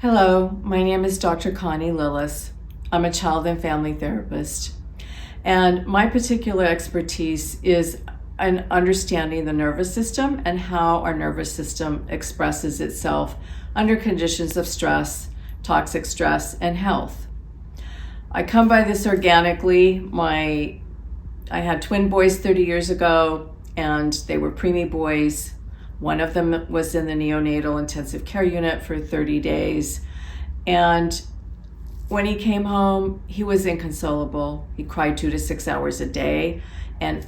Hello, my name is Dr. Connie Lillas. I'm a child and family therapist, and my particular expertise is in understanding the nervous system and how our nervous system expresses itself under conditions of stress, toxic stress, and health. I come by this organically. I had twin boys 30 years ago, and they were preemie boys. One of them was in the neonatal intensive care unit for 30 days. And when he came home, he was inconsolable. He cried 2 to 6 hours a day. And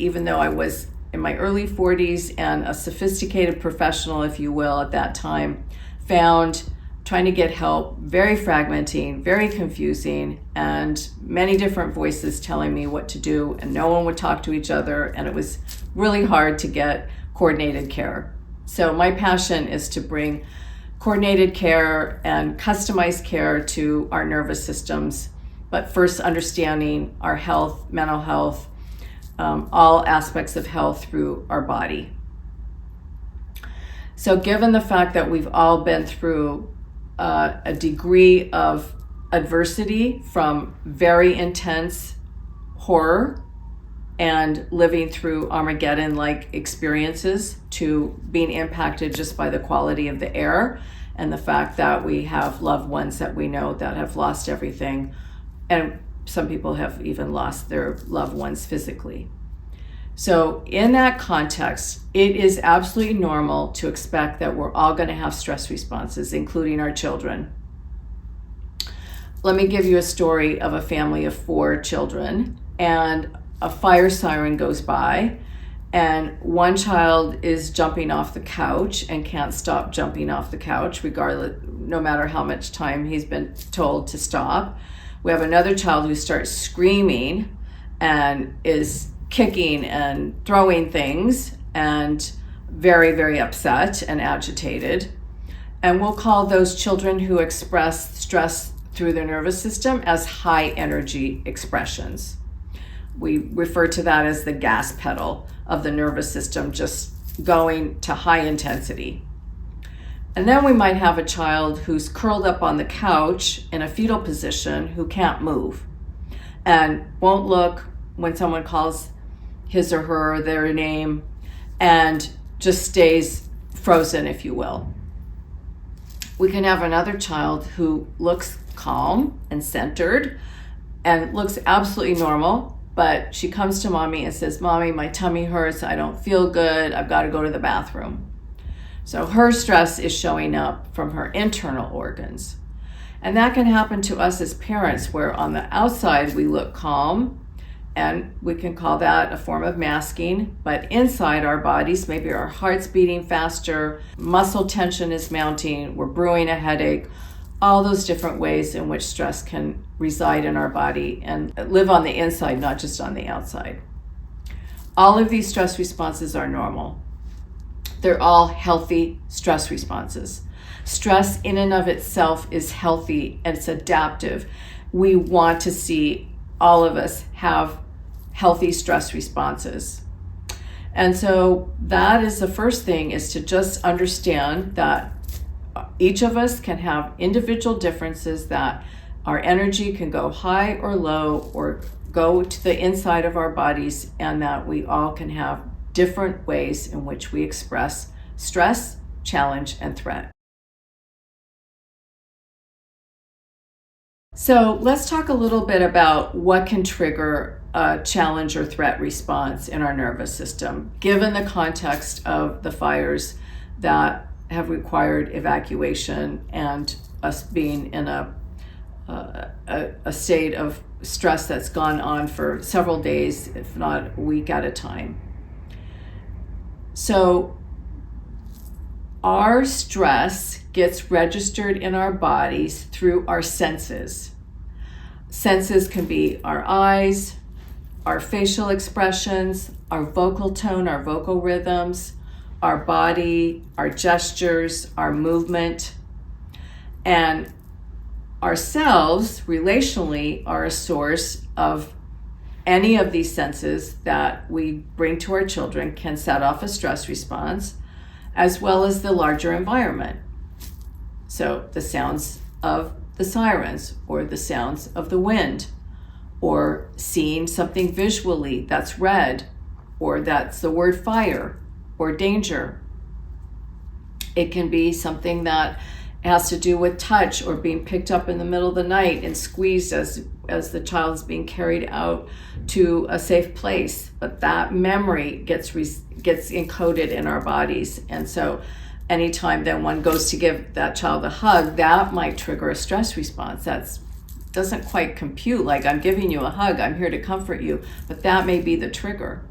even though I was in my early 40s and a sophisticated professional, if you will, at that time, found trying to get help very fragmenting, very confusing, and many different voices telling me what to do, and no one would talk to each other, and it was really hard to get coordinated care. So my passion is to bring coordinated care and customized care to our nervous systems, but first understanding our health, mental health, all aspects of health through our body. So given the fact that we've all been through a degree of adversity, from very intense horror and living through Armageddon-like experiences to being impacted just by the quality of the air and the fact that we have loved ones that we know that have lost everything, and some people have even lost their loved ones physically. So in that context, it is absolutely normal to expect that we're all going to have stress responses, including our children. Let me give you a story of a family of 4 children, and a fire siren goes by, and one child is jumping off the couch and can't stop jumping off the couch, regardless, no matter how much time he's been told to stop. We have another child who starts screaming and is kicking and throwing things and very, very upset and agitated. And we'll call those children who express stress through their nervous system as high energy expressions. We refer to that as the gas pedal of the nervous system, just going to high intensity. And then we might have a child who's curled up on the couch in a fetal position who can't move and won't look when someone calls his or her their name, and just stays frozen, if you will. We can have another child who looks calm and centered and looks absolutely normal, but she comes to mommy and says, "Mommy, my tummy hurts, I don't feel good, I've got to go to the bathroom." So her stress is showing up from her internal organs. And that can happen to us as parents, where on the outside we look calm, and we can call that a form of masking, but inside our bodies, maybe our heart's beating faster, muscle tension is mounting, we're brewing a headache, all those different ways in which stress can reside in our body and live on the inside, not just on the outside. All of these stress responses are normal. They're all healthy stress responses. Stress in and of itself is healthy and it's adaptive. We want to see all of us have healthy stress responses. And so that is the first thing, is to just understand that each of us can have individual differences, that our energy can go high or low or go to the inside of our bodies, and that we all can have different ways in which we express stress, challenge, and threat. So let's talk a little bit about what can trigger a challenge or threat response in our nervous system, given the context of the fires that have required evacuation and us being in a state of stress that's gone on for several days, if not a week at a time. So our stress gets registered in our bodies through our senses. Senses can be our eyes, our facial expressions, our vocal tone, our vocal rhythms, our body, our gestures, our movement. And ourselves, relationally, are a source of any of these senses that we bring to our children can set off a stress response, as well as the larger environment. So the sounds of the sirens, or the sounds of the wind, or seeing something visually that's red, or that's the word fire or danger. It can be something that has to do with touch, or being picked up in the middle of the night and squeezed as the child is being carried out to a safe place. But that memory gets encoded in our bodies. And so anytime that one goes to give that child a hug, that might trigger a stress response. That doesn't quite compute, like, I'm giving you a hug, I'm here to comfort you, but that may be the trigger.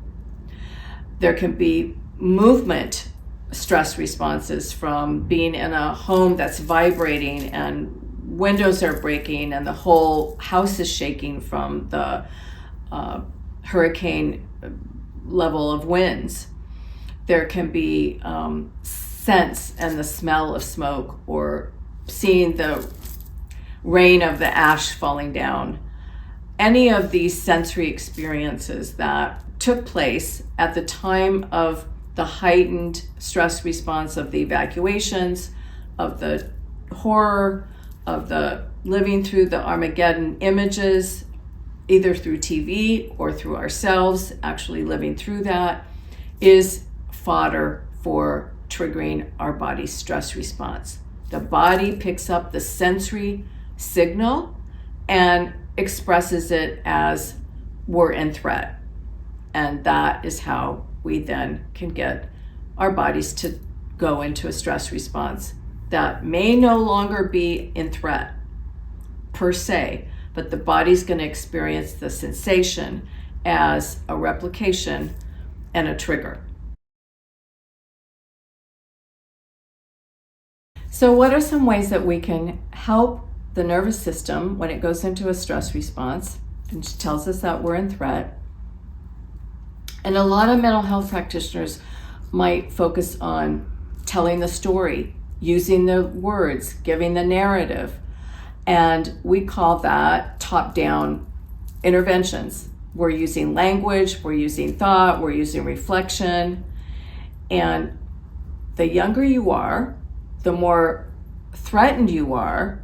There can be movement stress responses from being in a home that's vibrating and windows are breaking and the whole house is shaking from the hurricane level of winds. There can be scents and the smell of smoke, or seeing the rain of the ash falling down. Any of these sensory experiences that took place at the time of the heightened stress response of the evacuations, of the horror, of the living through the Armageddon images, either through TV or through ourselves, actually living through that, is fodder for triggering our body's stress response. The body picks up the sensory signal and expresses it as we're in threat. And that is how we then can get our bodies to go into a stress response that may no longer be in threat per se, but the body's going to experience the sensation as a replication and a trigger. So what are some ways that we can help the nervous system when it goes into a stress response and tells us that we're in threat? And a lot of mental health practitioners might focus on telling the story, using the words, giving the narrative. And we call that top-down interventions. We're using language, we're using thought, we're using reflection. And the younger you are, the more threatened you are,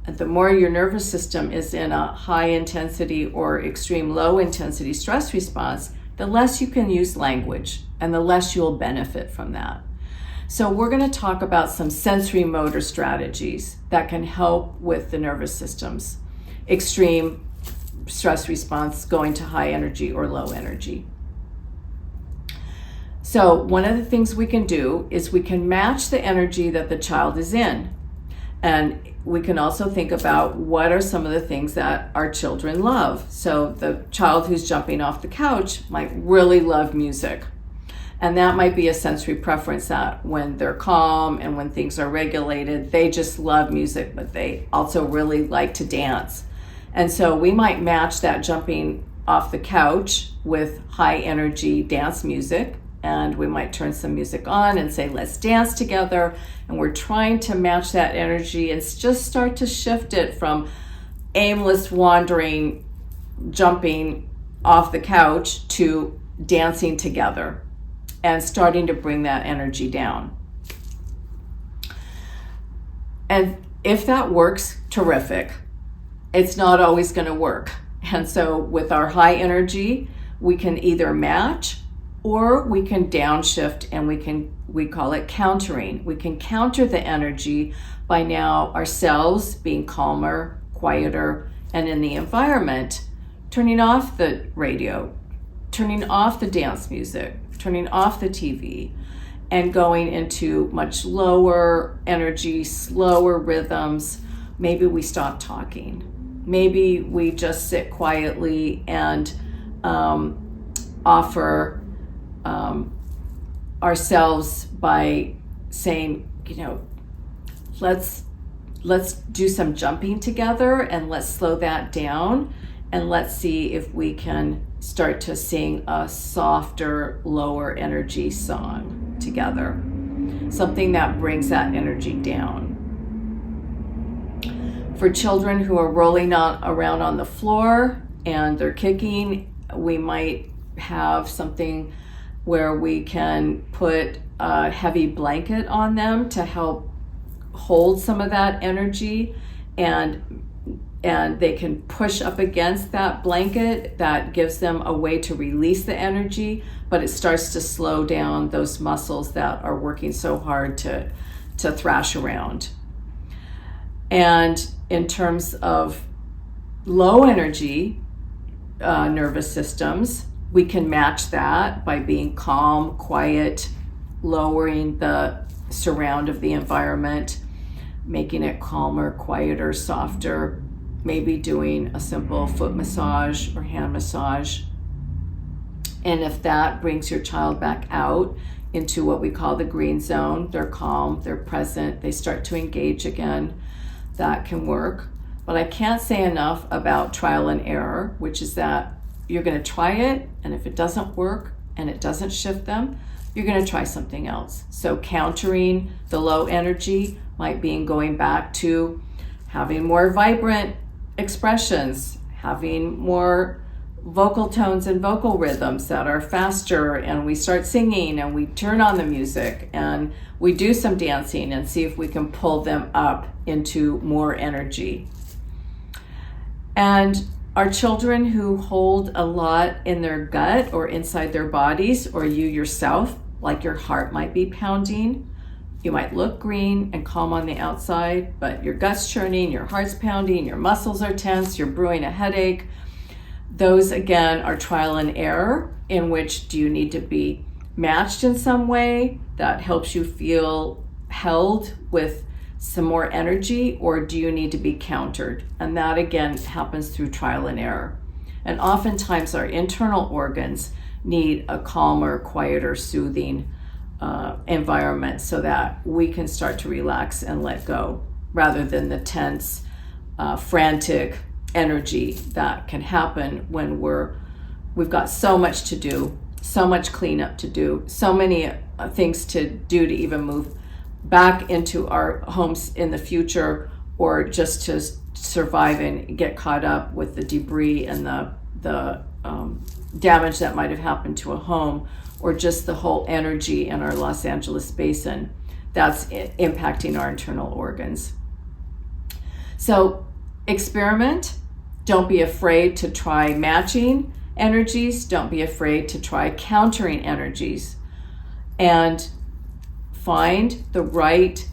and the more your nervous system is in a high intensity or extreme low intensity stress response, the less you can use language and the less you'll benefit from that. So we're going to talk about some sensory motor strategies that can help with the nervous system's extreme stress response going to high energy or low energy. So one of the things we can do is we can match the energy that the child is in. And we can also think about what are some of the things that our children love. So the child who's jumping off the couch might really love music. And that might be a sensory preference, that when they're calm and when things are regulated, they just love music, but they also really like to dance. And so we might match that jumping off the couch with high energy dance music. And we might turn some music on and say, let's dance together. And we're trying to match that energy and just start to shift it from aimless wandering, jumping off the couch to dancing together and starting to bring that energy down. And if that works, terrific. It's not always going to work. And so with our high energy, we can either match or we can downshift, and we call it countering. We can counter the energy by now ourselves being calmer, quieter, and in the environment, turning off the radio, turning off the dance music, turning off the TV, and going into much lower energy, slower rhythms. Maybe we stop talking. Maybe we just sit quietly and offer ourselves by saying, let's do some jumping together, and let's slow that down, and let's see if we can start to sing a softer, lower energy song together. Something that brings that energy down. For children who are rolling around on the floor and they're kicking, we might have something where we can put a heavy blanket on them to help hold some of that energy, and they can push up against that blanket that gives them a way to release the energy, but it starts to slow down those muscles that are working so hard to thrash around. And in terms of low energy nervous systems, we can match that by being calm, quiet, lowering the surround of the environment, making it calmer, quieter, softer, maybe doing a simple foot massage or hand massage. And if that brings your child back out into what we call the green zone, they're calm, they're present, they start to engage again, that can work. But I can't say enough about trial and error, which is that you're going to try it, and if it doesn't work and it doesn't shift them, you're going to try something else. So countering the low energy might be going back to having more vibrant expressions, having more vocal tones and vocal rhythms that are faster, and we start singing and we turn on the music and we do some dancing and see if we can pull them up into more energy. And our children who hold a lot in their gut or inside their bodies, or you yourself, like your heart might be pounding, you might look green and calm on the outside, but your gut's churning, your heart's pounding, your muscles are tense, you're brewing a headache. Those, again, are trial and error, in which do you need to be matched in some way that helps you feel held with some more energy, or do you need to be countered? And that, again, happens through trial and error. And oftentimes our internal organs need a calmer, quieter, soothing environment so that we can start to relax and let go, rather than the tense, frantic energy that can happen when we've got so much to do, so much cleanup to do, so many things to do to even move back into our homes in the future, or just to survive and get caught up with the debris and the damage that might have happened to a home, or just the whole energy in our Los Angeles basin that's impacting our internal organs. So experiment. Don't be afraid to try matching energies. Don't be afraid to try countering energies. And find the right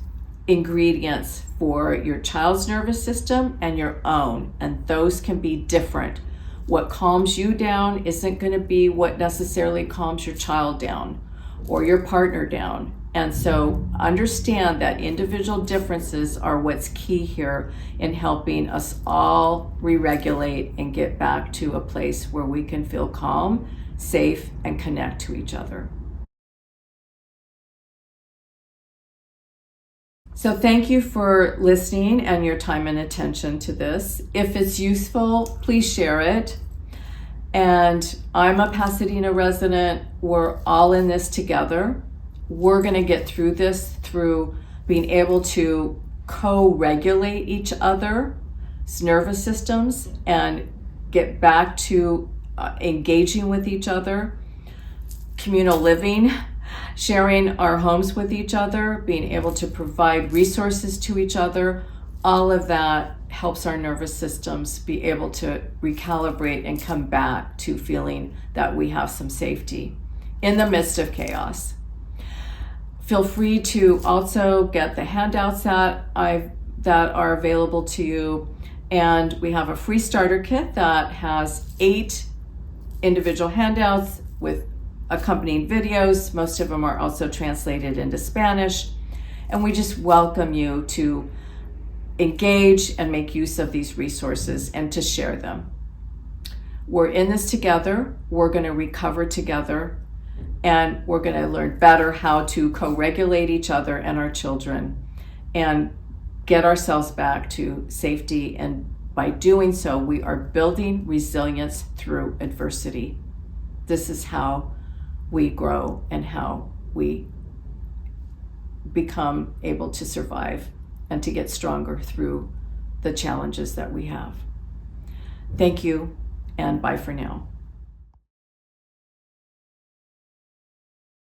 ingredients for your child's nervous system and your own. And those can be different. What calms you down isn't going to be what necessarily calms your child down or your partner down. And so understand that individual differences are what's key here in helping us all re-regulate and get back to a place where we can feel calm, safe, and connect to each other. So thank you for listening and your time and attention to this. If it's useful, please share it. And I'm a Pasadena resident. We're all in this together. We're going to get through this through being able to co-regulate each other's nervous systems and get back to engaging with each other, communal living, sharing our homes with each other, being able to provide resources to each other. All of that helps our nervous systems be able to recalibrate and come back to feeling that we have some safety in the midst of chaos. Feel free to also get the handouts that are available to you. And we have a free starter kit that has 8 individual handouts with accompanying videos. Most of them are also translated into Spanish. And we just welcome you to engage and make use of these resources and to share them. We're in this together. We're going to recover together. And we're going to learn better how to co-regulate each other and our children and get ourselves back to safety. And by doing so, we are building resilience through adversity. This is how we grow and how we become able to survive and to get stronger through the challenges that we have. Thank you, and bye for now.